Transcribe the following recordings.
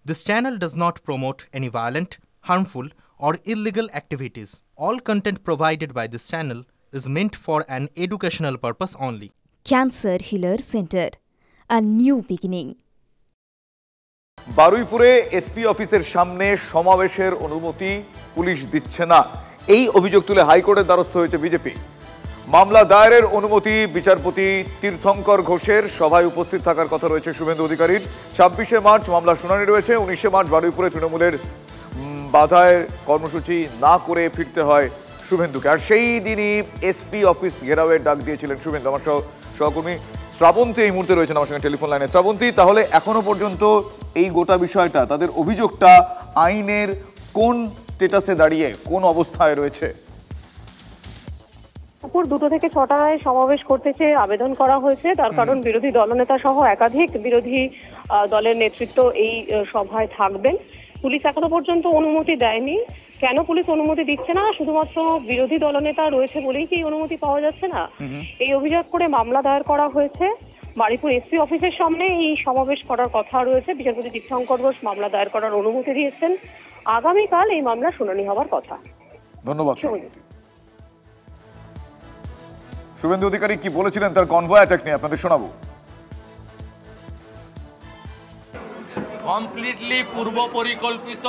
This channel does not promote any violent, harmful, or illegal activities. All content provided by this channel is meant for an educational purpose only. Cancer Healer Center, a new beginning. বারুইপুরে SP অফিসের সামনে সমাবেশের অনুমতি police দিচ্ছে না, এই অভিযোগ তুলে হাইকোর্টের দ্বারস্থ হয়েছে বিজেপি। মামলা দায়েরের অনুমতি বিচারপতি তীর্থঙ্কর ঘোষের সভায় উপস্থিত থাকার কথা রয়েছে শুভেন্দু অধিকারীর। 26শে মার্চ মামলা শুনানি রয়েছে। 19শে মার্চ বারুইপুরে তৃণমূলের বাধায় কর্মসূচি না করে ফিরতে হয় শুভেন্দুকে, আর সেই দিনই এসপি অফিস ঘেরাওয়ের ডাক দিয়েছিলেন শুভেন্দু। আমার সহকর্মী শ্রাবন্তী এই মুহূর্তে রয়েছেন আমার সঙ্গে টেলিফোন লাইনে। শ্রাবন্তী, তাহলে এখনো পর্যন্ত এই গোটা বিষয়টা, তাদের অভিযোগটা আইনের কোন স্ট্যাটাসে দাঁড়িয়ে, কোন অবস্থায় রয়েছে? দুপুর 2টা থেকে 6টায় সমাবেশ করতে চেয়ে আবেদন করা হয়েছে। তার কারণ বিরোধী দলনেতা সহ একাধিক বিরোধী দলের নেতৃত্ব এই সভায় থাকবেন। পুলিশ এখনো পর্যন্ত অনুমতি দেয়নি। কেন পুলিশ অনুমতি দিচ্ছে না? শুধুমাত্র বিরোধী দলনেতা রয়েছে বলেই কি অনুমতি পাওয়া যাচ্ছে না? এই অভিযোগ করে মামলা দায়ের করা হয়েছে। বারুইপুর এসপি অফিসের সামনে এই সমাবেশ করার কথা রয়েছে। বিচারপতি তীর্থঙ্কর ঘোষ মামলা দায়ের করার অনুমতি দিয়েছেন। আগামীকাল এই মামলা শুনানি হওয়ার কথা। ধন্যবাদ। শুভেন্দু অধিকারী কি বলেছিলেন তার কনভয় অ্যাটাক নিয়ে আপনাদের শোনাবো। কমপ্লিটলি পূর্ব পরিকল্পিত।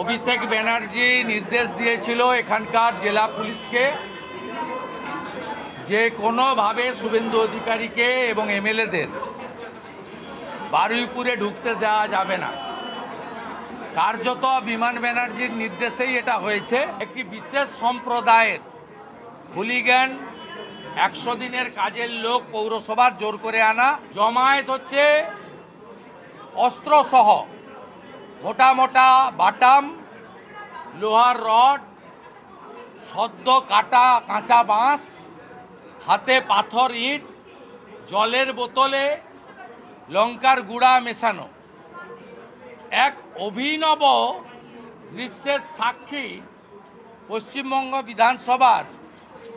অভিষেক ব্যানার্জি নির্দেশ দিয়েছিল এখানকার জেলা পুলিশকে যে কোনোভাবে শুভেন্দু অধিকারীকে এবং এমএলএদের বারুইপুরে ঢুকতে দেওয়া যাবে না। কার্যত বিমান ব্যানার্জির নির্দেশেই এটা হয়েছে। একটি বিশেষ সম্প্রদায়ের হুলিগান 100 দিনের কাজের লোক পৌরসভার জোর করে আনা জমায়েত হচ্ছে অস্ত্রসহ, মোটা মোটা বাটাম, লোহার রড, সদ্য কাটা কাঁচা বাঁশ, হাতে পাথর, ইট, জলের বোতলে লঙ্কার গুঁড়া মেশানো। এক অভিনব দৃশ্যের সাক্ষী পশ্চিমবঙ্গ বিধানসভার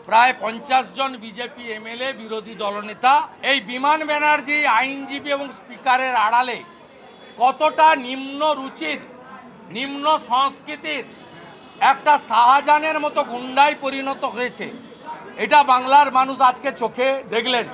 প্রায় 50 জন বিজেপি এমএলএ, বিরোধী দলনেতা। এই বিমান ব্যানার্জি আইনজীবী এবং স্পিকারের আড়ালে কতটা নিম্ন রুচির, নিম্ন সংস্কৃতির একটা শাহজাহানের মতো গুন্ডায় পরিণত হয়েছে, এটা বাংলার মানুষ আজকে চোখে দেখলেন।